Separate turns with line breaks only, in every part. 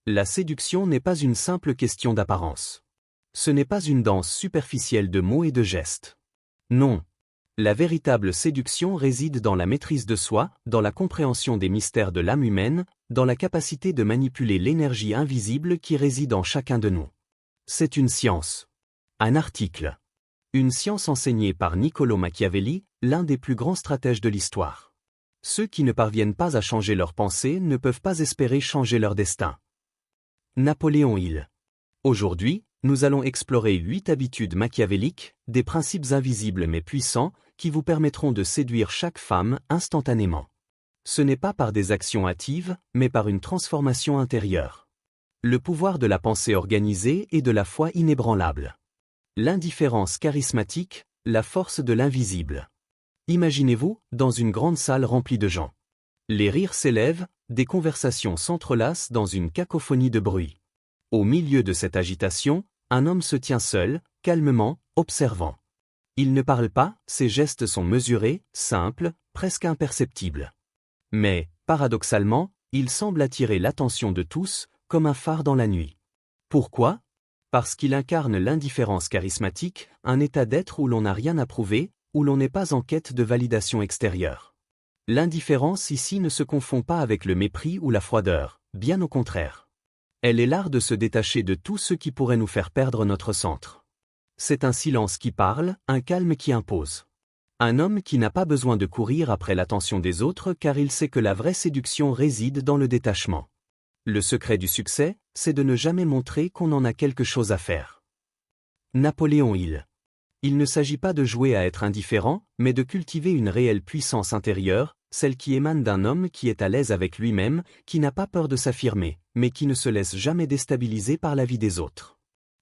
La séduction n'est pas une simple question d'apparence. Ce n'est pas une danse superficielle de mots et de gestes. Non. La véritable séduction réside dans la maîtrise de soi, dans la compréhension des mystères de l'âme humaine, dans la capacité de manipuler l'énergie invisible qui réside en chacun de nous. C'est une science. Un article. Une science enseignée par Niccolò Machiavelli, l'un des plus grands stratèges de l'histoire. Ceux qui ne parviennent pas à changer leurs pensées ne peuvent pas espérer changer leur destin. Napoléon Hill. Aujourd'hui, nous allons explorer 8 habitudes machiavéliques, des principes invisibles mais puissants, qui vous permettront de séduire chaque femme instantanément. Ce n'est pas par des actions hâtives, mais par une transformation intérieure. Le pouvoir de la pensée organisée et de la foi inébranlable. L'indifférence charismatique, la force de l'invisible. Imaginez-vous, dans une grande salle remplie de gens. Les rires s'élèvent, des conversations s'entrelacent dans une cacophonie de bruit. Au milieu de cette agitation, un homme se tient seul, calmement, observant. Il ne parle pas, ses gestes sont mesurés, simples, presque imperceptibles. Mais, paradoxalement, il semble attirer l'attention de tous, comme un phare dans la nuit. Pourquoi ? Parce qu'il incarne l'indifférence charismatique, un état d'être où l'on n'a rien à prouver, où l'on n'est pas en quête de validation extérieure. L'indifférence ici ne se confond pas avec le mépris ou la froideur, bien au contraire. Elle est l'art de se détacher de tout ce qui pourrait nous faire perdre notre centre. C'est un silence qui parle, un calme qui impose. Un homme qui n'a pas besoin de courir après l'attention des autres car il sait que la vraie séduction réside dans le détachement. Le secret du succès, c'est de ne jamais montrer qu'on en a quelque chose à faire. Napoléon Hill. Il ne s'agit pas de jouer à être indifférent, mais de cultiver une réelle puissance intérieure, celle qui émane d'un homme qui est à l'aise avec lui-même, qui n'a pas peur de s'affirmer, mais qui ne se laisse jamais déstabiliser par la vie des autres.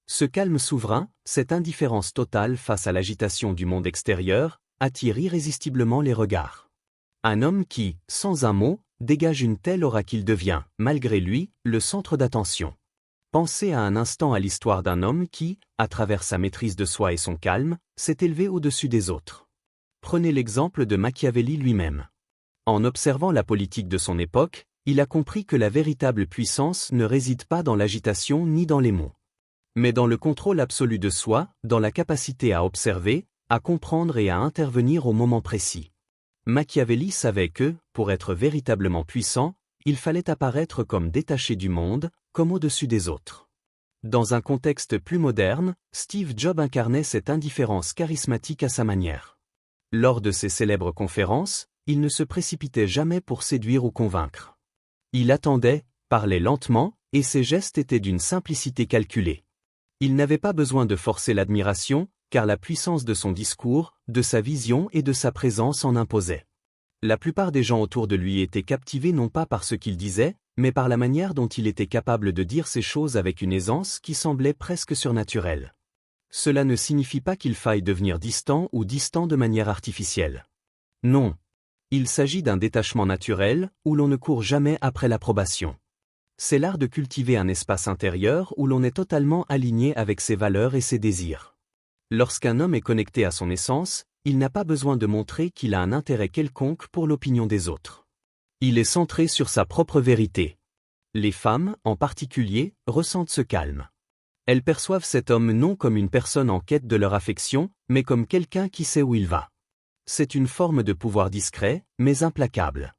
Ce calme souverain, cette indifférence totale face à l'agitation du monde extérieur, attire irrésistiblement les regards. Un homme qui, sans un mot, dégage une telle aura qu'il devient, malgré lui, le centre d'attention. Pensez à un instant à l'histoire d'un homme qui, à travers sa maîtrise de soi et son calme, s'est élevé au-dessus des autres. Prenez l'exemple de Machiavelli lui-même. En observant la politique de son époque, il a compris que la véritable puissance ne réside pas dans l'agitation ni dans les mots, mais dans le contrôle absolu de soi, dans la capacité à observer, à comprendre et à intervenir au moment précis. Machiavelli savait que, pour être véritablement puissant, il fallait apparaître comme détaché du monde, comme au-dessus des autres. Dans un contexte plus moderne, Steve Jobs incarnait cette indifférence charismatique à sa manière. Lors de ses célèbres conférences, il ne se précipitait jamais pour séduire ou convaincre. Il attendait, parlait lentement, et ses gestes étaient d'une simplicité calculée. Il n'avait pas besoin de forcer l'admiration, car la puissance de son discours, de sa vision et de sa présence en imposait. La plupart des gens autour de lui étaient captivés non pas par ce qu'il disait, mais par la manière dont il était capable de dire ces choses avec une aisance qui semblait presque surnaturelle. Cela ne signifie pas qu'il faille devenir distant ou distant de manière artificielle. Non. Il s'agit d'un détachement naturel, où l'on ne court jamais après l'approbation. C'est l'art de cultiver un espace intérieur où l'on est totalement aligné avec ses valeurs et ses désirs. Lorsqu'un homme est connecté à son essence, il n'a pas besoin de montrer qu'il a un intérêt quelconque pour l'opinion des autres. Il est centré sur sa propre vérité. Les femmes, en particulier, ressentent ce calme. Elles perçoivent cet homme non comme une personne en quête de leur affection, mais comme quelqu'un qui sait où il va. C'est une forme de pouvoir discret, mais implacable.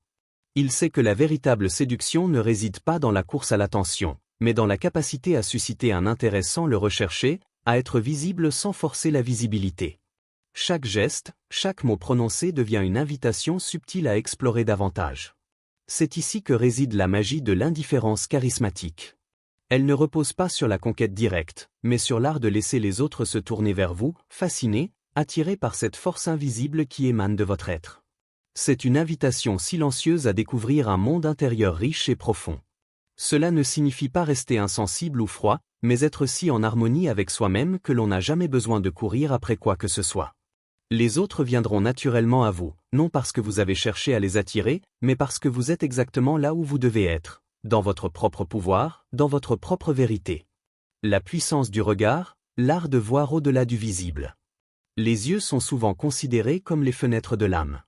Il sait que la véritable séduction ne réside pas dans la course à l'attention, mais dans la capacité à susciter un intérêt sans le rechercher, à être visible sans forcer la visibilité. Chaque geste, chaque mot prononcé devient une invitation subtile à explorer davantage. C'est ici que réside la magie de l'indifférence charismatique. Elle ne repose pas sur la conquête directe, mais sur l'art de laisser les autres se tourner vers vous, fascinés, attirés par cette force invisible qui émane de votre être. C'est une invitation silencieuse à découvrir un monde intérieur riche et profond. Cela ne signifie pas rester insensible ou froid, mais être si en harmonie avec soi-même que l'on n'a jamais besoin de courir après quoi que ce soit. Les autres viendront naturellement à vous, non parce que vous avez cherché à les attirer, mais parce que vous êtes exactement là où vous devez être, dans votre propre pouvoir, dans votre propre vérité. La puissance du regard, l'art de voir au-delà du visible. Les yeux sont souvent considérés comme les fenêtres de l'âme.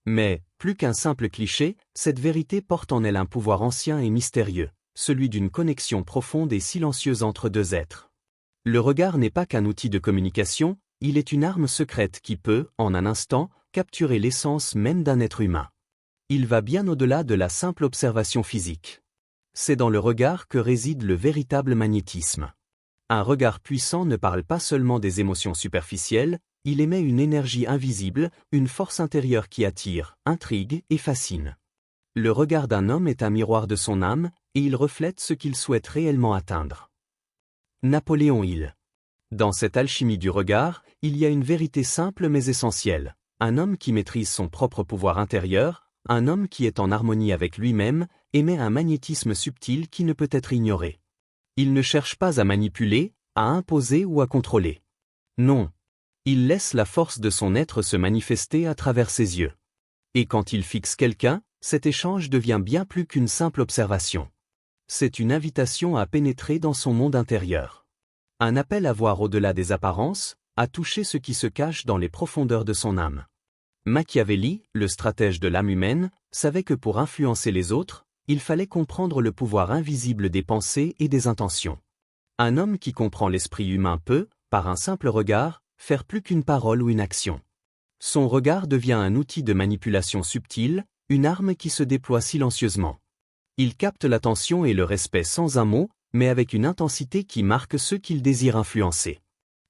Mais, plus qu'un simple cliché, cette vérité porte en elle un pouvoir ancien et mystérieux, celui d'une connexion profonde et silencieuse entre deux êtres. Le regard n'est pas qu'un outil de communication, il est une arme secrète qui peut, en un instant, capturer l'essence même d'un être humain. Il va bien au-delà de la simple observation physique. C'est dans le regard que réside le véritable magnétisme. Un regard puissant ne parle pas seulement des émotions superficielles, il émet une énergie invisible, une force intérieure qui attire, intrigue et fascine. Le regard d'un homme est un miroir de son âme, et il reflète ce qu'il souhaite réellement atteindre. Napoléon Hill. Dans cette alchimie du regard, il y a une vérité simple mais essentielle. Un homme qui maîtrise son propre pouvoir intérieur, un homme qui est en harmonie avec lui-même, émet un magnétisme subtil qui ne peut être ignoré. Il ne cherche pas à manipuler, à imposer ou à contrôler. Non. Il laisse la force de son être se manifester à travers ses yeux. Et quand il fixe quelqu'un, cet échange devient bien plus qu'une simple observation. C'est une invitation à pénétrer dans son monde intérieur. Un appel à voir au-delà des apparences, à toucher ce qui se cache dans les profondeurs de son âme. Machiavelli, le stratège de l'âme humaine, savait que pour influencer les autres, il fallait comprendre le pouvoir invisible des pensées et des intentions. Un homme qui comprend l'esprit humain peut, par un simple regard, faire plus qu'une parole ou une action. Son regard devient un outil de manipulation subtile, une arme qui se déploie silencieusement. Il capte l'attention et le respect sans un mot, mais avec une intensité qui marque ceux qu'il désire influencer.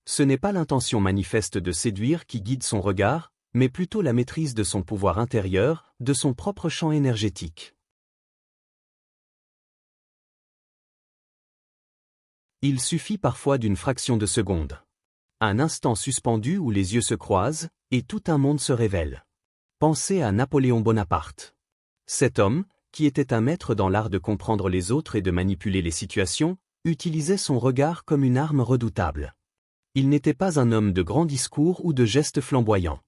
Ce n'est pas l'intention manifeste de séduire qui guide son regard, mais plutôt la maîtrise de son pouvoir intérieur, de son propre champ énergétique. Il suffit parfois d'une fraction de seconde. Un instant suspendu où les yeux se croisent, et tout un monde se révèle. Pensez à Napoléon Bonaparte. Cet homme, qui était un maître dans l'art de comprendre les autres et de manipuler les situations, utilisait son regard comme une arme redoutable. Il n'était pas un homme de grands discours ou de gestes flamboyants.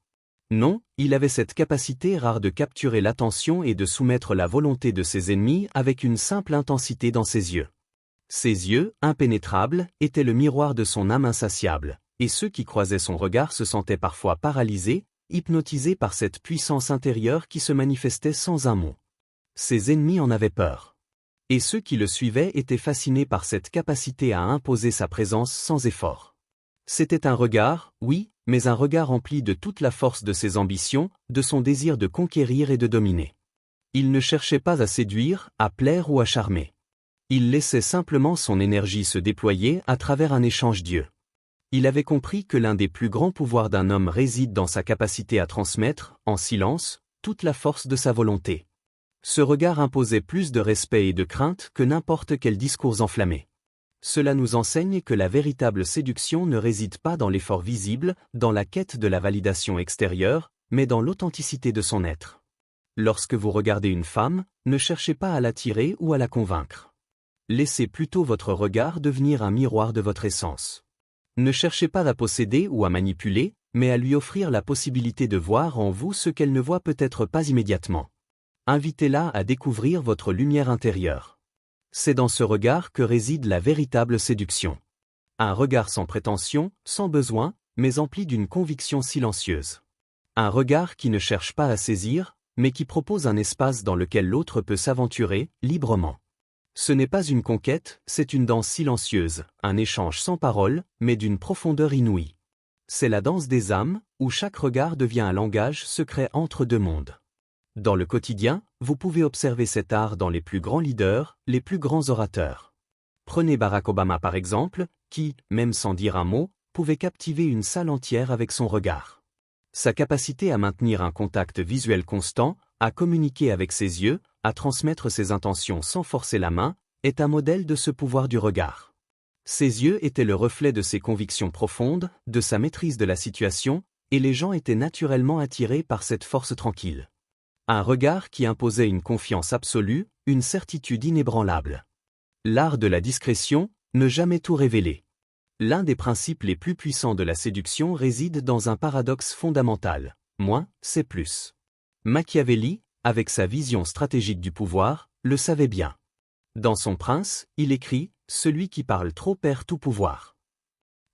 Non, il avait cette capacité rare de capturer l'attention et de soumettre la volonté de ses ennemis avec une simple intensité dans ses yeux. Ses yeux, impénétrables, étaient le miroir de son âme insatiable, et ceux qui croisaient son regard se sentaient parfois paralysés, hypnotisés par cette puissance intérieure qui se manifestait sans un mot. Ses ennemis en avaient peur. Et ceux qui le suivaient étaient fascinés par cette capacité à imposer sa présence sans effort. C'était un regard, oui, mais un regard empli de toute la force de ses ambitions, de son désir de conquérir et de dominer. Il ne cherchait pas à séduire, à plaire ou à charmer. Il laissait simplement son énergie se déployer à travers un échange d'yeux. Il avait compris que l'un des plus grands pouvoirs d'un homme réside dans sa capacité à transmettre, en silence, toute la force de sa volonté. Ce regard imposait plus de respect et de crainte que n'importe quel discours enflammé. Cela nous enseigne que la véritable séduction ne réside pas dans l'effort visible, dans la quête de la validation extérieure, mais dans l'authenticité de son être. Lorsque vous regardez une femme, ne cherchez pas à l'attirer ou à la convaincre. Laissez plutôt votre regard devenir un miroir de votre essence. Ne cherchez pas à posséder ou à manipuler, mais à lui offrir la possibilité de voir en vous ce qu'elle ne voit peut-être pas immédiatement. Invitez-la à découvrir votre lumière intérieure. C'est dans ce regard que réside la véritable séduction. Un regard sans prétention, sans besoin, mais empli d'une conviction silencieuse. Un regard qui ne cherche pas à saisir, mais qui propose un espace dans lequel l'autre peut s'aventurer, librement. Ce n'est pas une conquête, c'est une danse silencieuse, un échange sans parole, mais d'une profondeur inouïe. C'est la danse des âmes, où chaque regard devient un langage secret entre deux mondes. Dans le quotidien, vous pouvez observer cet art dans les plus grands leaders, les plus grands orateurs. Prenez Barack Obama par exemple, qui, même sans dire un mot, pouvait captiver une salle entière avec son regard. Sa capacité à maintenir un contact visuel constant, à communiquer avec ses yeux, à transmettre ses intentions sans forcer la main, est un modèle de ce pouvoir du regard. Ses yeux étaient le reflet de ses convictions profondes, de sa maîtrise de la situation, et les gens étaient naturellement attirés par cette force tranquille. Un regard qui imposait une confiance absolue, une certitude inébranlable. L'art de la discrétion, ne jamais tout révéler. L'un des principes les plus puissants de la séduction réside dans un paradoxe fondamental. Moins, c'est plus. Machiavelli, avec sa vision stratégique du pouvoir, le savait bien. Dans son Prince, il écrit « Celui qui parle trop perd tout pouvoir ».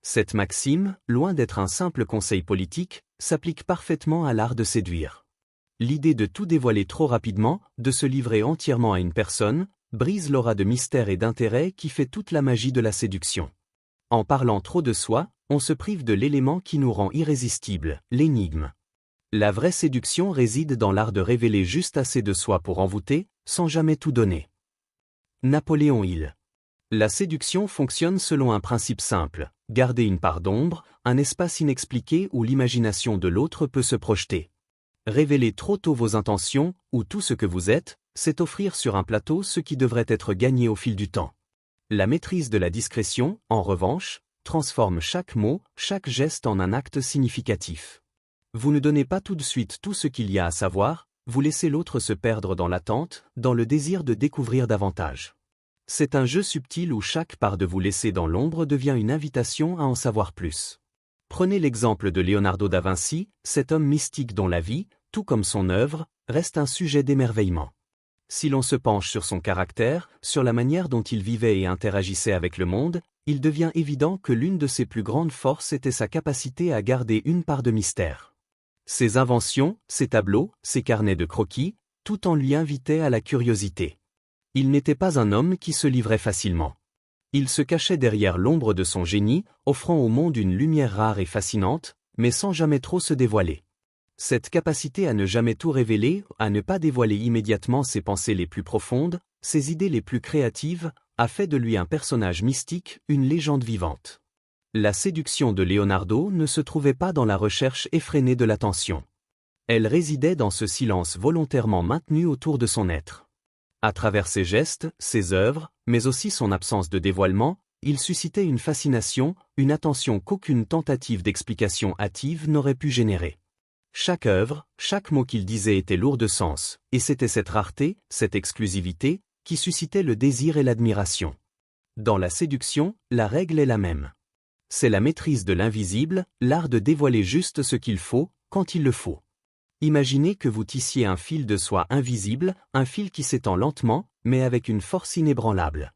Cette maxime, loin d'être un simple conseil politique, s'applique parfaitement à l'art de séduire. L'idée de tout dévoiler trop rapidement, de se livrer entièrement à une personne, brise l'aura de mystère et d'intérêt qui fait toute la magie de la séduction. En parlant trop de soi, on se prive de l'élément qui nous rend irrésistibles, l'énigme. La vraie séduction réside dans l'art de révéler juste assez de soi pour envoûter, sans jamais tout donner. Napoléon Hill. La séduction fonctionne selon un principe simple, garder une part d'ombre, un espace inexpliqué où l'imagination de l'autre peut se projeter. Révéler trop tôt vos intentions, ou tout ce que vous êtes, c'est offrir sur un plateau ce qui devrait être gagné au fil du temps. La maîtrise de la discrétion, en revanche, transforme chaque mot, chaque geste en un acte significatif. Vous ne donnez pas tout de suite tout ce qu'il y a à savoir, vous laissez l'autre se perdre dans l'attente, dans le désir de découvrir davantage. C'est un jeu subtil où chaque part de vous laissée dans l'ombre devient une invitation à en savoir plus. Prenez l'exemple de Leonardo da Vinci, cet homme mystique dont la vie, tout comme son œuvre, reste un sujet d'émerveillement. Si l'on se penche sur son caractère, sur la manière dont il vivait et interagissait avec le monde, il devient évident que l'une de ses plus grandes forces était sa capacité à garder une part de mystère. Ses inventions, ses tableaux, ses carnets de croquis, tout en lui invitait à la curiosité. Il n'était pas un homme qui se livrait facilement. Il se cachait derrière l'ombre de son génie, offrant au monde une lumière rare et fascinante, mais sans jamais trop se dévoiler. Cette capacité à ne jamais tout révéler, à ne pas dévoiler immédiatement ses pensées les plus profondes, ses idées les plus créatives, a fait de lui un personnage mystique, une légende vivante. La séduction de Leonardo ne se trouvait pas dans la recherche effrénée de l'attention. Elle résidait dans ce silence volontairement maintenu autour de son être. À travers ses gestes, ses œuvres, mais aussi son absence de dévoilement, il suscitait une fascination, une attention qu'aucune tentative d'explication hâtive n'aurait pu générer. Chaque œuvre, chaque mot qu'il disait était lourd de sens, et c'était cette rareté, cette exclusivité, qui suscitait le désir et l'admiration. Dans la séduction, la règle est la même. C'est la maîtrise de l'invisible, l'art de dévoiler juste ce qu'il faut, quand il le faut. Imaginez que vous tissiez un fil de soie invisible, un fil qui s'étend lentement, mais avec une force inébranlable.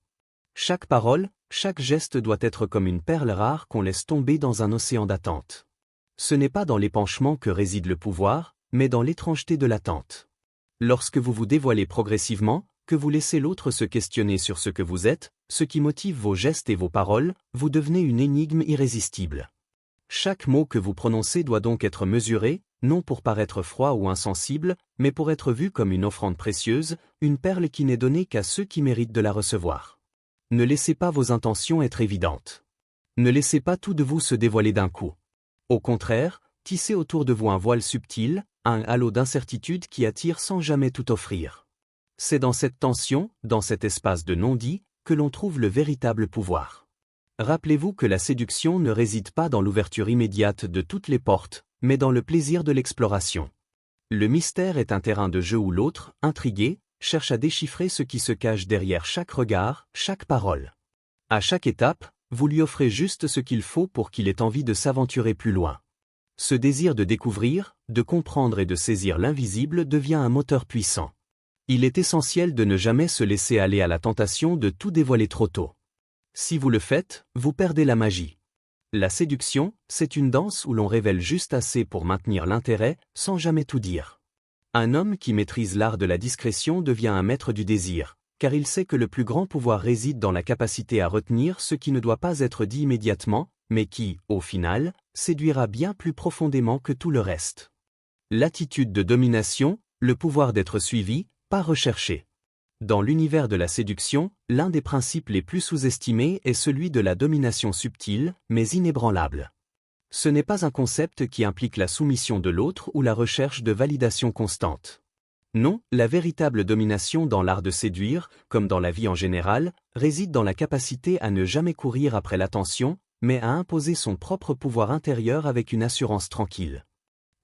Chaque parole, chaque geste doit être comme une perle rare qu'on laisse tomber dans un océan d'attente. Ce n'est pas dans l'épanchement que réside le pouvoir, mais dans l'étrangeté de l'attente. Lorsque vous vous dévoilez progressivement, que vous laissez l'autre se questionner sur ce que vous êtes, ce qui motive vos gestes et vos paroles, vous devenez une énigme irrésistible. Chaque mot que vous prononcez doit donc être mesuré, non pour paraître froid ou insensible, mais pour être vu comme une offrande précieuse, une perle qui n'est donnée qu'à ceux qui méritent de la recevoir. Ne laissez pas vos intentions être évidentes. Ne laissez pas tout de vous se dévoiler d'un coup. Au contraire, tissez autour de vous un voile subtil, un halo d'incertitude qui attire sans jamais tout offrir. C'est dans cette tension, dans cet espace de non-dit, que l'on trouve le véritable pouvoir. Rappelez-vous que la séduction ne réside pas dans l'ouverture immédiate de toutes les portes, mais dans le plaisir de l'exploration. Le mystère est un terrain de jeu où l'autre, intrigué, cherche à déchiffrer ce qui se cache derrière chaque regard, chaque parole. À chaque étape, vous lui offrez juste ce qu'il faut pour qu'il ait envie de s'aventurer plus loin. Ce désir de découvrir, de comprendre et de saisir l'invisible devient un moteur puissant. Il est essentiel de ne jamais se laisser aller à la tentation de tout dévoiler trop tôt. Si vous le faites, vous perdez la magie. La séduction, c'est une danse où l'on révèle juste assez pour maintenir l'intérêt, sans jamais tout dire. Un homme qui maîtrise l'art de la discrétion devient un maître du désir, car il sait que le plus grand pouvoir réside dans la capacité à retenir ce qui ne doit pas être dit immédiatement, mais qui, au final, séduira bien plus profondément que tout le reste. L'attitude de domination, le pouvoir d'être suivi, pas recherché. Dans l'univers de la séduction, l'un des principes les plus sous-estimés est celui de la domination subtile, mais inébranlable. Ce n'est pas un concept qui implique la soumission de l'autre ou la recherche de validation constante. Non, la véritable domination dans l'art de séduire, comme dans la vie en général, réside dans la capacité à ne jamais courir après l'attention, mais à imposer son propre pouvoir intérieur avec une assurance tranquille.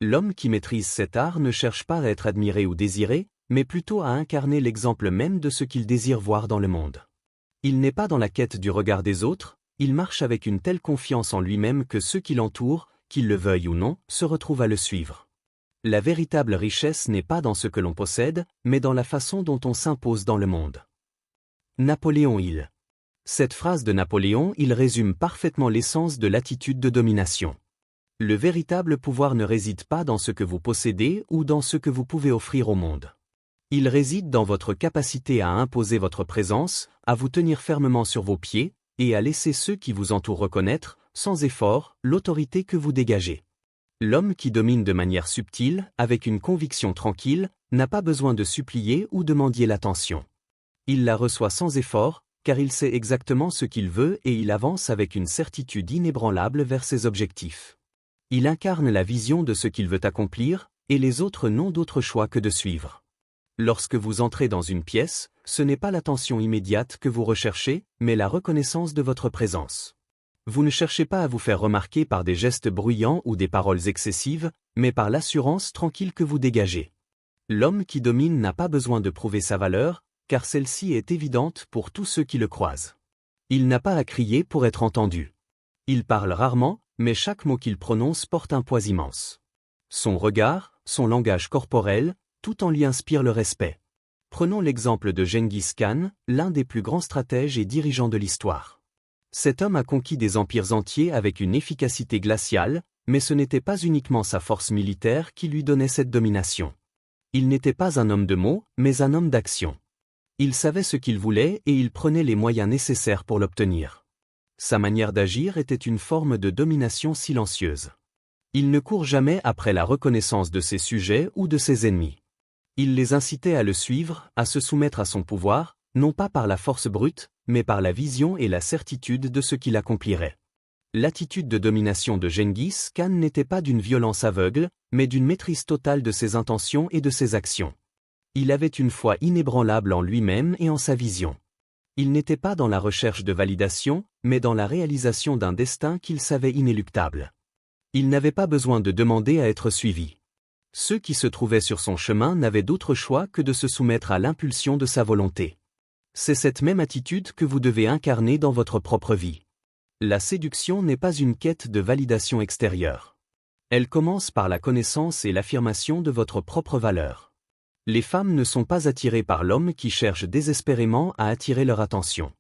L'homme qui maîtrise cet art ne cherche pas à être admiré ou désiré, mais plutôt à incarner l'exemple même de ce qu'il désire voir dans le monde. Il n'est pas dans la quête du regard des autres, il marche avec une telle confiance en lui-même que ceux qui l'entourent, qu'ils le veuillent ou non, se retrouvent à le suivre. La véritable richesse n'est pas dans ce que l'on possède, mais dans la façon dont on s'impose dans le monde. Napoléon Hill. Cette phrase de Napoléon Hill résume parfaitement l'essence de l'attitude de domination. Le véritable pouvoir ne réside pas dans ce que vous possédez ou dans ce que vous pouvez offrir au monde. Il réside dans votre capacité à imposer votre présence, à vous tenir fermement sur vos pieds, et à laisser ceux qui vous entourent reconnaître, sans effort, l'autorité que vous dégagez. L'homme qui domine de manière subtile, avec une conviction tranquille, n'a pas besoin de supplier ou de mendier l'attention. Il la reçoit sans effort, car il sait exactement ce qu'il veut et il avance avec une certitude inébranlable vers ses objectifs. Il incarne la vision de ce qu'il veut accomplir, et les autres n'ont d'autre choix que de suivre. Lorsque vous entrez dans une pièce, ce n'est pas l'attention immédiate que vous recherchez, mais la reconnaissance de votre présence. Vous ne cherchez pas à vous faire remarquer par des gestes bruyants ou des paroles excessives, mais par l'assurance tranquille que vous dégagez. L'homme qui domine n'a pas besoin de prouver sa valeur, car celle-ci est évidente pour tous ceux qui le croisent. Il n'a pas à crier pour être entendu. Il parle rarement, mais chaque mot qu'il prononce porte un poids immense. Son regard, son langage corporel, tout en lui inspire le respect. Prenons l'exemple de Gengis Khan, l'un des plus grands stratèges et dirigeants de l'histoire. Cet homme a conquis des empires entiers avec une efficacité glaciale, mais ce n'était pas uniquement sa force militaire qui lui donnait cette domination. Il n'était pas un homme de mots, mais un homme d'action. Il savait ce qu'il voulait et il prenait les moyens nécessaires pour l'obtenir. Sa manière d'agir était une forme de domination silencieuse. Il ne court jamais après la reconnaissance de ses sujets ou de ses ennemis. Il les incitait à le suivre, à se soumettre à son pouvoir, non pas par la force brute, mais par la vision et la certitude de ce qu'il accomplirait. L'attitude de domination de Gengis Khan n'était pas d'une violence aveugle, mais d'une maîtrise totale de ses intentions et de ses actions. Il avait une foi inébranlable en lui-même et en sa vision. Il n'était pas dans la recherche de validation, mais dans la réalisation d'un destin qu'il savait inéluctable. Il n'avait pas besoin de demander à être suivi. Ceux qui se trouvaient sur son chemin n'avaient d'autre choix que de se soumettre à l'impulsion de sa volonté. C'est cette même attitude que vous devez incarner dans votre propre vie. La séduction n'est pas une quête de validation extérieure. Elle commence par la connaissance et l'affirmation de votre propre valeur. Les femmes ne sont pas attirées par l'homme qui cherche désespérément à attirer leur attention.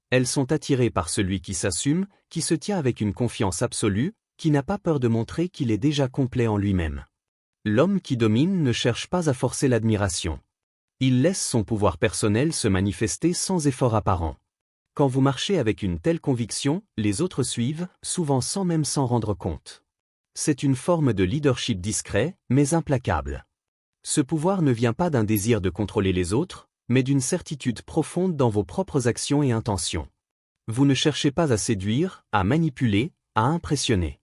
Elles sont attirées par celui qui s'assume, qui se tient avec une confiance absolue, qui n'a pas peur de montrer qu'il est déjà complet en lui-même. L'homme qui domine ne cherche pas à forcer l'admiration. Il laisse son pouvoir personnel se manifester sans effort apparent. Quand vous marchez avec une telle conviction, les autres suivent, souvent sans même s'en rendre compte. C'est une forme de leadership discret, mais implacable. Ce pouvoir ne vient pas d'un désir de contrôler les autres, mais d'une certitude profonde dans vos propres actions et intentions. Vous ne cherchez pas à séduire, à manipuler, à impressionner.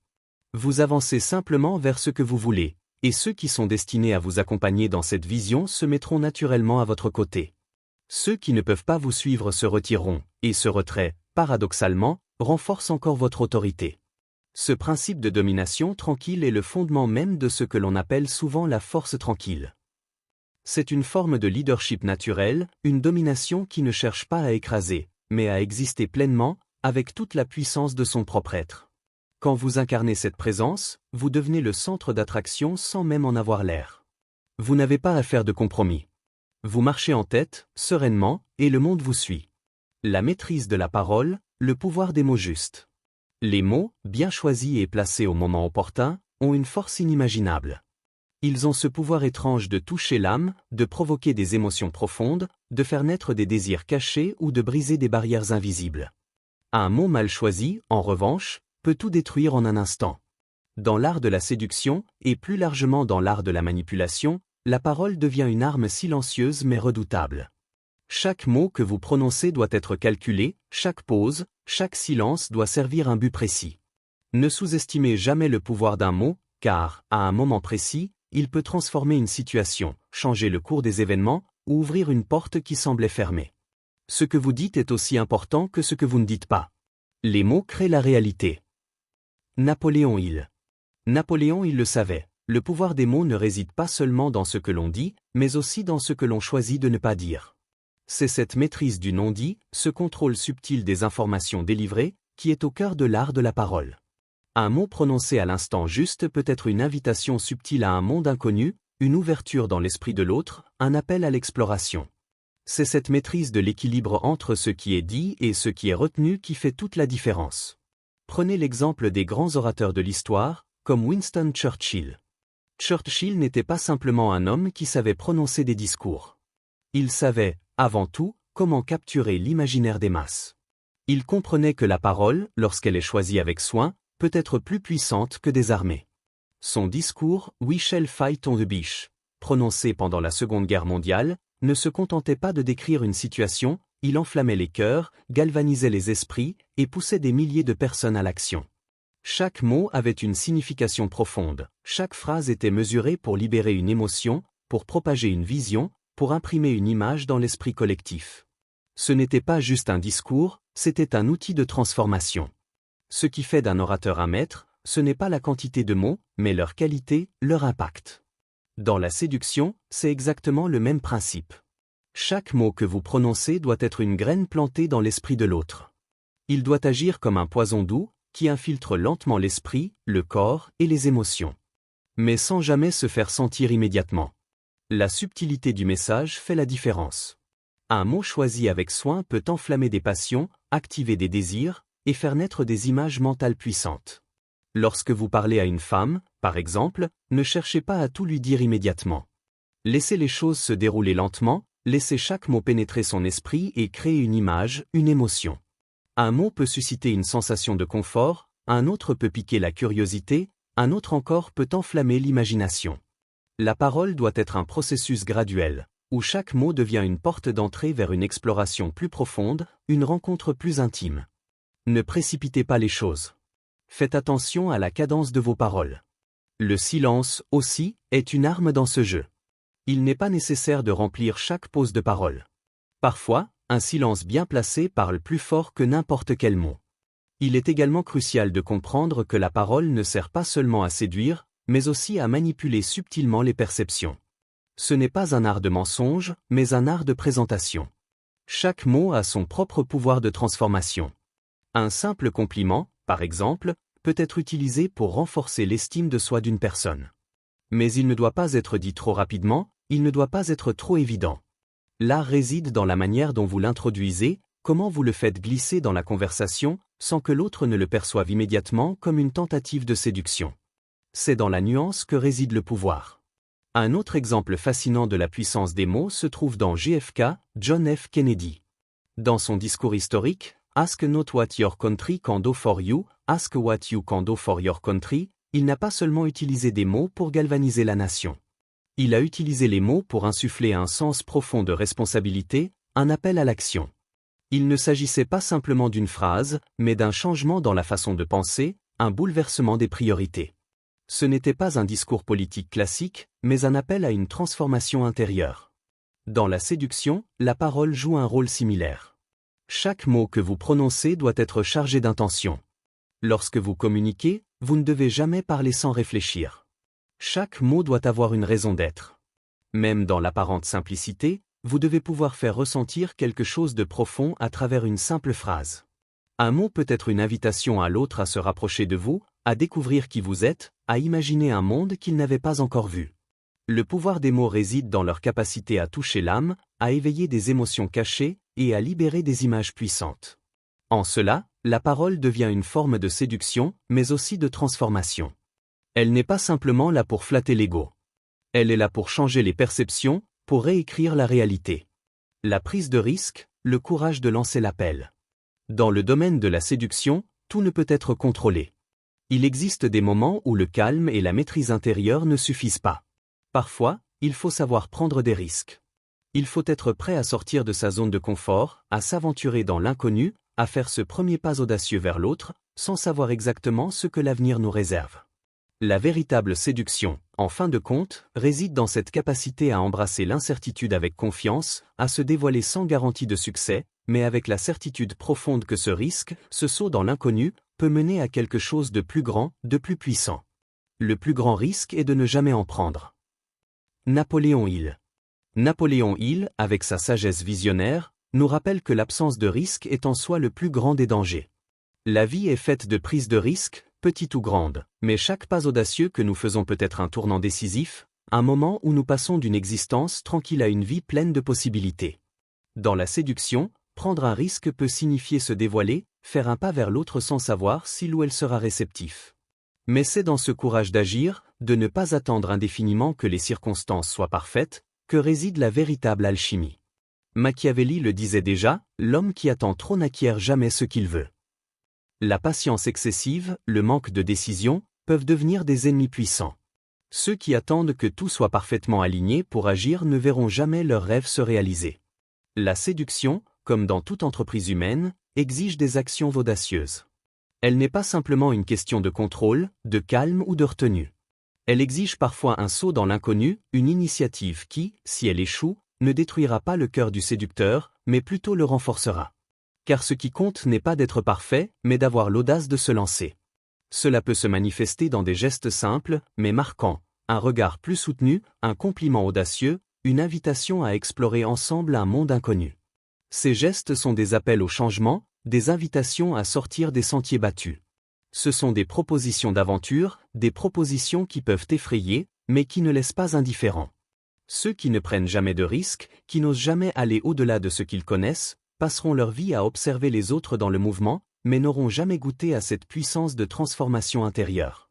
Vous avancez simplement vers ce que vous voulez, et ceux qui sont destinés à vous accompagner dans cette vision se mettront naturellement à votre côté. Ceux qui ne peuvent pas vous suivre se retireront, et ce retrait, paradoxalement, renforce encore votre autorité. Ce principe de domination tranquille est le fondement même de ce que l'on appelle souvent la force tranquille. C'est une forme de leadership naturel, une domination qui ne cherche pas à écraser, mais à exister pleinement, avec toute la puissance de son propre être. Quand vous incarnez cette présence, vous devenez le centre d'attraction sans même en avoir l'air. Vous n'avez pas à faire de compromis. Vous marchez en tête, sereinement, et le monde vous suit. La maîtrise de la parole, le pouvoir des mots justes. Les mots, bien choisis et placés au moment opportun, ont une force inimaginable. Ils ont ce pouvoir étrange de toucher l'âme, de provoquer des émotions profondes, de faire naître des désirs cachés ou de briser des barrières invisibles. Un mot mal choisi, en revanche, peut tout détruire en un instant. Dans l'art de la séduction, et plus largement dans l'art de la manipulation, la parole devient une arme silencieuse mais redoutable. Chaque mot que vous prononcez doit être calculé, chaque pause, chaque silence doit servir un but précis. Ne sous-estimez jamais le pouvoir d'un mot, car, à un moment précis, il peut transformer une situation, changer le cours des événements, ou ouvrir une porte qui semblait fermée. Ce que vous dites est aussi important que ce que vous ne dites pas. Les mots créent la réalité. Napoléon Hill le savait, le pouvoir des mots ne réside pas seulement dans ce que l'on dit, mais aussi dans ce que l'on choisit de ne pas dire. C'est cette maîtrise du non-dit, ce contrôle subtil des informations délivrées, qui est au cœur de l'art de la parole. Un mot prononcé à l'instant juste peut être une invitation subtile à un monde inconnu, une ouverture dans l'esprit de l'autre, un appel à l'exploration. C'est cette maîtrise de l'équilibre entre ce qui est dit et ce qui est retenu qui fait toute la différence. Prenez l'exemple des grands orateurs de l'histoire, comme Winston Churchill. Churchill n'était pas simplement un homme qui savait prononcer des discours. Il savait, avant tout, comment capturer l'imaginaire des masses. Il comprenait que la parole, lorsqu'elle est choisie avec soin, peut être plus puissante que des armées. Son discours « We shall fight on the beach », prononcé pendant la Seconde Guerre mondiale, ne se contentait pas de décrire une situation, il enflammait les cœurs, galvanisait les esprits et poussait des milliers de personnes à l'action. Chaque mot avait une signification profonde, chaque phrase était mesurée pour libérer une émotion, pour propager une vision, pour imprimer une image dans l'esprit collectif. Ce n'était pas juste un discours, c'était un outil de transformation. Ce qui fait d'un orateur un maître, ce n'est pas la quantité de mots, mais leur qualité, leur impact. Dans la séduction, c'est exactement le même principe. Chaque mot que vous prononcez doit être une graine plantée dans l'esprit de l'autre. Il doit agir comme un poison doux, qui infiltre lentement l'esprit, le corps et les émotions. Mais sans jamais se faire sentir immédiatement. La subtilité du message fait la différence. Un mot choisi avec soin peut enflammer des passions, activer des désirs, et faire naître des images mentales puissantes. Lorsque vous parlez à une femme, par exemple, ne cherchez pas à tout lui dire immédiatement. Laissez les choses se dérouler lentement, laissez chaque mot pénétrer son esprit et créer une image, une émotion. Un mot peut susciter une sensation de confort, un autre peut piquer la curiosité, un autre encore peut enflammer l'imagination. La parole doit être un processus graduel, où chaque mot devient une porte d'entrée vers une exploration plus profonde, une rencontre plus intime. Ne précipitez pas les choses. Faites attention à la cadence de vos paroles. Le silence, aussi, est une arme dans ce jeu. Il n'est pas nécessaire de remplir chaque pause de parole. Parfois, un silence bien placé parle plus fort que n'importe quel mot. Il est également crucial de comprendre que la parole ne sert pas seulement à séduire, mais aussi à manipuler subtilement les perceptions. Ce n'est pas un art de mensonge, mais un art de présentation. Chaque mot a son propre pouvoir de transformation. Un simple compliment, par exemple, peut être utilisé pour renforcer l'estime de soi d'une personne. Mais il ne doit pas être dit trop rapidement, il ne doit pas être trop évident. L'art réside dans la manière dont vous l'introduisez, comment vous le faites glisser dans la conversation, sans que l'autre ne le perçoive immédiatement comme une tentative de séduction. C'est dans la nuance que réside le pouvoir. Un autre exemple fascinant de la puissance des mots se trouve dans JFK, John F. Kennedy. Dans son discours historique, Ask not what your country can do for you, ask what you can do for your country, il n'a pas seulement utilisé des mots pour galvaniser la nation. Il a utilisé les mots pour insuffler un sens profond de responsabilité, un appel à l'action. Il ne s'agissait pas simplement d'une phrase, mais d'un changement dans la façon de penser, un bouleversement des priorités. Ce n'était pas un discours politique classique, mais un appel à une transformation intérieure. Dans la séduction, la parole joue un rôle similaire. Chaque mot que vous prononcez doit être chargé d'intention. Lorsque vous communiquez, vous ne devez jamais parler sans réfléchir. Chaque mot doit avoir une raison d'être. Même dans l'apparente simplicité, vous devez pouvoir faire ressentir quelque chose de profond à travers une simple phrase. Un mot peut être une invitation à l'autre à se rapprocher de vous, à découvrir qui vous êtes, à imaginer un monde qu'il n'avait pas encore vu. Le pouvoir des mots réside dans leur capacité à toucher l'âme, à éveiller des émotions cachées et à libérer des images puissantes. En cela, la parole devient une forme de séduction, mais aussi de transformation. Elle n'est pas simplement là pour flatter l'ego. Elle est là pour changer les perceptions, pour réécrire la réalité. La prise de risque, le courage de lancer l'appel. Dans le domaine de la séduction, tout ne peut être contrôlé. Il existe des moments où le calme et la maîtrise intérieure ne suffisent pas. Parfois, il faut savoir prendre des risques. Il faut être prêt à sortir de sa zone de confort, à s'aventurer dans l'inconnu, à faire ce premier pas audacieux vers l'autre, sans savoir exactement ce que l'avenir nous réserve. La véritable séduction, en fin de compte, réside dans cette capacité à embrasser l'incertitude avec confiance, à se dévoiler sans garantie de succès, mais avec la certitude profonde que ce risque, ce saut dans l'inconnu, peut mener à quelque chose de plus grand, de plus puissant. Le plus grand risque est de ne jamais en prendre. Napoléon Hill. Napoléon Hill, avec sa sagesse visionnaire, nous rappelle que l'absence de risque est en soi le plus grand des dangers. La vie est faite de prises de risques, petites ou grandes, mais chaque pas audacieux que nous faisons peut être un tournant décisif, un moment où nous passons d'une existence tranquille à une vie pleine de possibilités. Dans la séduction, prendre un risque peut signifier se dévoiler, faire un pas vers l'autre sans savoir s'il ou elle sera réceptif. Mais c'est dans ce courage d'agir, de ne pas attendre indéfiniment que les circonstances soient parfaites, que réside la véritable alchimie. Machiavelli le disait déjà, l'homme qui attend trop n'acquiert jamais ce qu'il veut. La patience excessive, le manque de décision, peuvent devenir des ennemis puissants. Ceux qui attendent que tout soit parfaitement aligné pour agir ne verront jamais leurs rêves se réaliser. La séduction, comme dans toute entreprise humaine, exige des actions audacieuses. Elle n'est pas simplement une question de contrôle, de calme ou de retenue. Elle exige parfois un saut dans l'inconnu, une initiative qui, si elle échoue, ne détruira pas le cœur du séducteur, mais plutôt le renforcera. Car ce qui compte n'est pas d'être parfait, mais d'avoir l'audace de se lancer. Cela peut se manifester dans des gestes simples, mais marquants, un regard plus soutenu, un compliment audacieux, une invitation à explorer ensemble un monde inconnu. Ces gestes sont des appels au changement, des invitations à sortir des sentiers battus. Ce sont des propositions d'aventure, des propositions qui peuvent effrayer, mais qui ne laissent pas indifférents. Ceux qui ne prennent jamais de risques, qui n'osent jamais aller au-delà de ce qu'ils connaissent, passeront leur vie à observer les autres dans le mouvement, mais n'auront jamais goûté à cette puissance de transformation intérieure.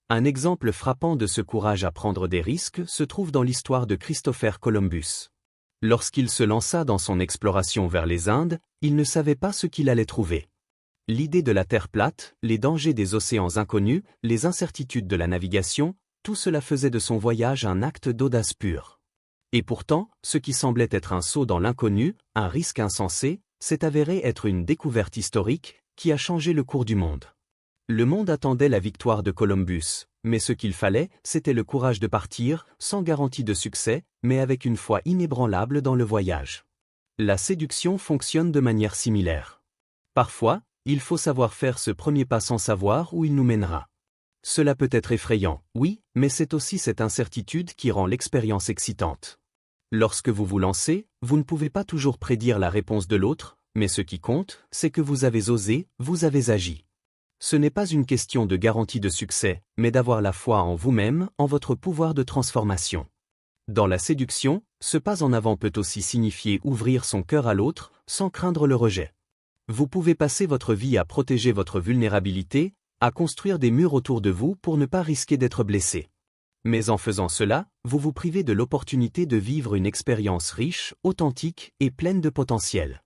Un exemple frappant de ce courage à prendre des risques se trouve dans l'histoire de Christopher Columbus. Lorsqu'il se lança dans son exploration vers les Indes, il ne savait pas ce qu'il allait trouver. L'idée de la Terre plate, les dangers des océans inconnus, les incertitudes de la navigation, tout cela faisait de son voyage un acte d'audace pure. Et pourtant, ce qui semblait être un saut dans l'inconnu, un risque insensé, s'est avéré être une découverte historique qui a changé le cours du monde. Le monde attendait la victoire de Columbus, mais ce qu'il fallait, c'était le courage de partir, sans garantie de succès, mais avec une foi inébranlable dans le voyage. La séduction fonctionne de manière similaire. Parfois, il faut savoir faire ce premier pas sans savoir où il nous mènera. Cela peut être effrayant, oui, mais c'est aussi cette incertitude qui rend l'expérience excitante. Lorsque vous vous lancez, vous ne pouvez pas toujours prédire la réponse de l'autre, mais ce qui compte, c'est que vous avez osé, vous avez agi. Ce n'est pas une question de garantie de succès, mais d'avoir la foi en vous-même, en votre pouvoir de transformation. Dans la séduction, ce pas en avant peut aussi signifier ouvrir son cœur à l'autre, sans craindre le rejet. Vous pouvez passer votre vie à protéger votre vulnérabilité, à construire des murs autour de vous pour ne pas risquer d'être blessé. Mais en faisant cela, vous vous privez de l'opportunité de vivre une expérience riche, authentique et pleine de potentiel.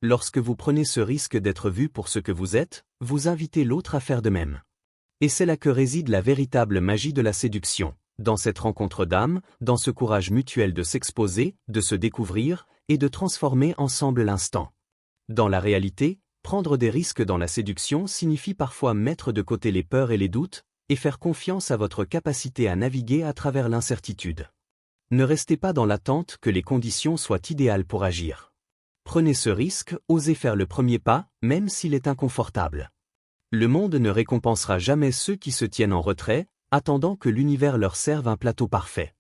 Lorsque vous prenez ce risque d'être vu pour ce que vous êtes, vous invitez l'autre à faire de même. Et c'est là que réside la véritable magie de la séduction, dans cette rencontre d'âme, dans ce courage mutuel de s'exposer, de se découvrir, et de transformer ensemble l'instant. Dans la réalité, prendre des risques dans la séduction signifie parfois mettre de côté les peurs et les doutes, et faire confiance à votre capacité à naviguer à travers l'incertitude. Ne restez pas dans l'attente que les conditions soient idéales pour agir. Prenez ce risque, osez faire le premier pas, même s'il est inconfortable. Le monde ne récompensera jamais ceux qui se tiennent en retrait, attendant que l'univers leur serve un plateau parfait.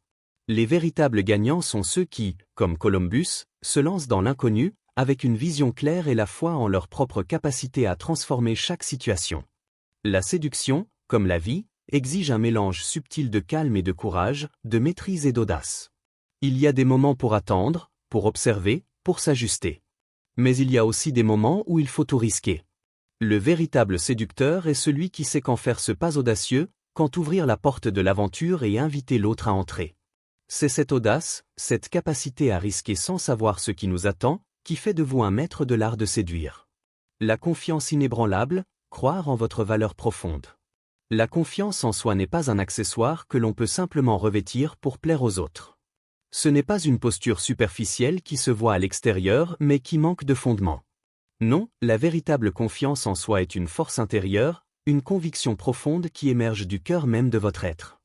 Les véritables gagnants sont ceux qui, comme Columbus, se lancent dans l'inconnu, avec une vision claire et la foi en leur propre capacité à transformer chaque situation. La séduction, comme la vie, exige un mélange subtil de calme et de courage, de maîtrise et d'audace. Il y a des moments pour attendre, pour observer, pour s'ajuster. Mais il y a aussi des moments où il faut tout risquer. Le véritable séducteur est celui qui sait quand faire ce pas audacieux, quand ouvrir la porte de l'aventure et inviter l'autre à entrer. C'est cette audace, cette capacité à risquer sans savoir ce qui nous attend, qui fait de vous un maître de l'art de séduire. La confiance inébranlable, croire en votre valeur profonde. La confiance en soi n'est pas un accessoire que l'on peut simplement revêtir pour plaire aux autres. Ce n'est pas une posture superficielle qui se voit à l'extérieur mais qui manque de fondement. Non, la véritable confiance en soi est une force intérieure, une conviction profonde qui émerge du cœur même de votre être.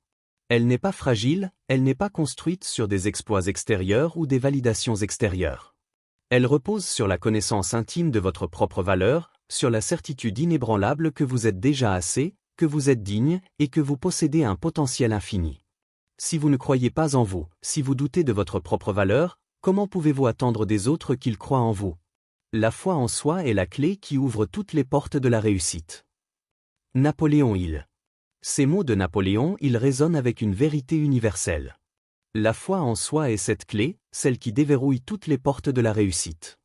Elle n'est pas fragile, elle n'est pas construite sur des exploits extérieurs ou des validations extérieures. Elle repose sur la connaissance intime de votre propre valeur, sur la certitude inébranlable que vous êtes déjà assez, que vous êtes digne et que vous possédez un potentiel infini. Si vous ne croyez pas en vous, si vous doutez de votre propre valeur, comment pouvez-vous attendre des autres qu'ils croient en vous? La foi en soi est la clé qui ouvre toutes les portes de la réussite. Napoléon Hill. Ces mots de Napoléon Hill résonnent avec une vérité universelle. La foi en soi est cette clé, celle qui déverrouille toutes les portes de la réussite.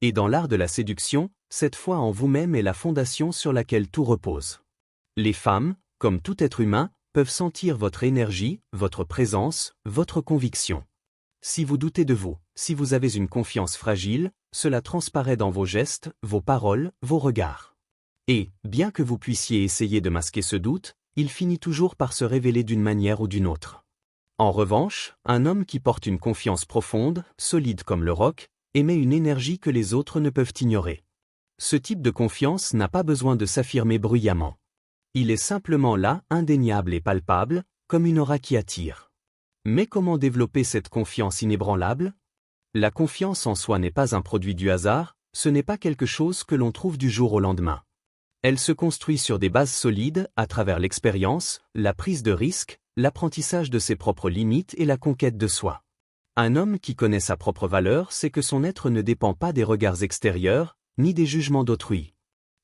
Et dans l'art de la séduction, cette foi en vous-même est la fondation sur laquelle tout repose. Les femmes, comme tout être humain, peuvent sentir votre énergie, votre présence, votre conviction. Si vous doutez de vous, si vous avez une confiance fragile, cela transparaît dans vos gestes, vos paroles, vos regards. Et, bien que vous puissiez essayer de masquer ce doute, il finit toujours par se révéler d'une manière ou d'une autre. En revanche, un homme qui porte une confiance profonde, solide comme le roc, émet une énergie que les autres ne peuvent ignorer. Ce type de confiance n'a pas besoin de s'affirmer bruyamment. Il est simplement là, indéniable et palpable, comme une aura qui attire. Mais comment développer cette confiance inébranlable? La confiance en soi n'est pas un produit du hasard, ce n'est pas quelque chose que l'on trouve du jour au lendemain. Elle se construit sur des bases solides, à travers l'expérience, la prise de risque, l'apprentissage de ses propres limites et la conquête de soi. Un homme qui connaît sa propre valeur sait que son être ne dépend pas des regards extérieurs, ni des jugements d'autrui.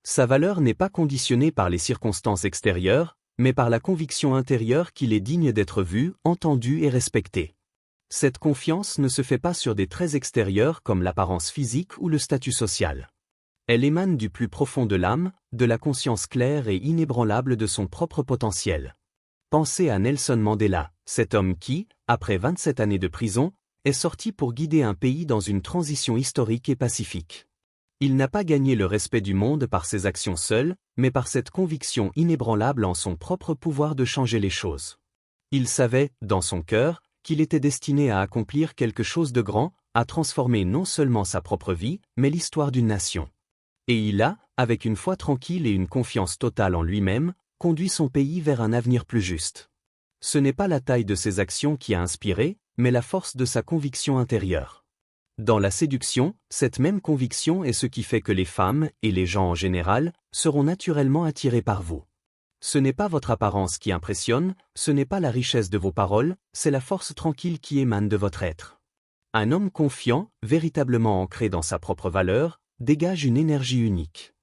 Sa valeur n'est pas conditionnée par les circonstances extérieures, mais par la conviction intérieure qu'il est digne d'être vu, entendu et respecté. Cette confiance ne se fait pas sur des traits extérieurs comme l'apparence physique ou le statut social. Elle émane du plus profond de l'âme, de la conscience claire et inébranlable de son propre potentiel. Pensez à Nelson Mandela, cet homme qui, après 27 années de prison, est sorti pour guider un pays dans une transition historique et pacifique. Il n'a pas gagné le respect du monde par ses actions seules, mais par cette conviction inébranlable en son propre pouvoir de changer les choses. Il savait, dans son cœur, qu'il était destiné à accomplir quelque chose de grand, à transformer non seulement sa propre vie, mais l'histoire d'une nation. Et il a, avec une foi tranquille et une confiance totale en lui-même, conduit son pays vers un avenir plus juste. Ce n'est pas la taille de ses actions qui a inspiré, mais la force de sa conviction intérieure. Dans la séduction, cette même conviction est ce qui fait que les femmes, et les gens en général, seront naturellement attirés par vous. Ce n'est pas votre apparence qui impressionne, ce n'est pas la richesse de vos paroles, c'est la force tranquille qui émane de votre être. Un homme confiant, véritablement ancré dans sa propre valeur, dégage une énergie unique.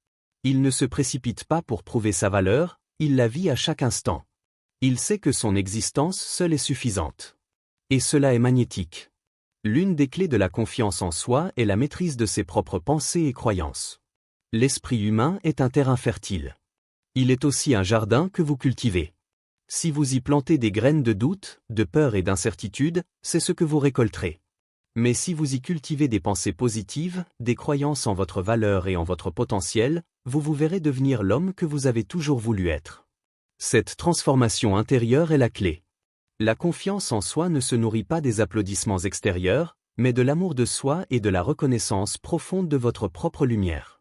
Il ne se précipite pas pour prouver sa valeur, il la vit à chaque instant. Il sait que son existence seule est suffisante. Et cela est magnétique. L'une des clés de la confiance en soi est la maîtrise de ses propres pensées et croyances. L'esprit humain est un terrain fertile. Il est aussi un jardin que vous cultivez. Si vous y plantez des graines de doute, de peur et d'incertitude, c'est ce que vous récolterez. Mais si vous y cultivez des pensées positives, des croyances en votre valeur et en votre potentiel, vous verrez devenir l'homme que vous avez toujours voulu être. Cette transformation intérieure est la clé. La confiance en soi ne se nourrit pas des applaudissements extérieurs, mais de l'amour de soi et de la reconnaissance profonde de votre propre lumière.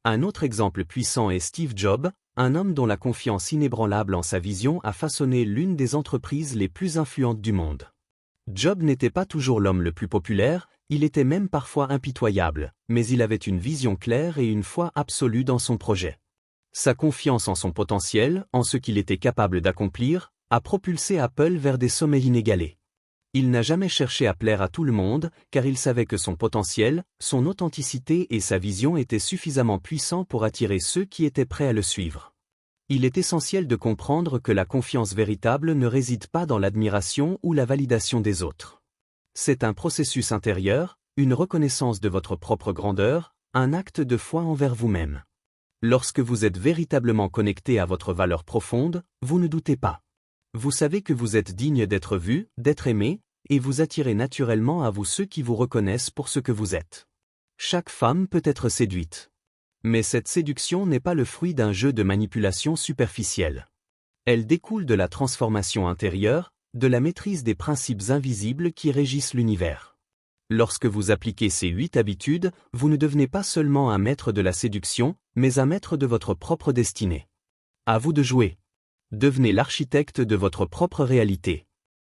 Un autre exemple puissant est Steve Jobs, un homme dont la confiance inébranlable en sa vision a façonné l'une des entreprises les plus influentes du monde. Jobs n'était pas toujours l'homme le plus populaire, il était même parfois impitoyable, mais il avait une vision claire et une foi absolue dans son projet. Sa confiance en son potentiel, en ce qu'il était capable d'accomplir, a propulsé Apple vers des sommets inégalés. Il n'a jamais cherché à plaire à tout le monde, car il savait que son potentiel, son authenticité et sa vision étaient suffisamment puissants pour attirer ceux qui étaient prêts à le suivre. Il est essentiel de comprendre que la confiance véritable ne réside pas dans l'admiration ou la validation des autres. C'est un processus intérieur, une reconnaissance de votre propre grandeur, un acte de foi envers vous-même. Lorsque vous êtes véritablement connecté à votre valeur profonde, vous ne doutez pas. Vous savez que vous êtes digne d'être vu, d'être aimé, et vous attirez naturellement à vous ceux qui vous reconnaissent pour ce que vous êtes. Chaque femme peut être séduite. Mais cette séduction n'est pas le fruit d'un jeu de manipulation superficielle. Elle découle de la transformation intérieure, de la maîtrise des principes invisibles qui régissent l'univers. Lorsque vous appliquez ces 8 habitudes, vous ne devenez pas seulement un maître de la séduction, mais un maître de votre propre destinée. À vous de jouer. Devenez l'architecte de votre propre réalité.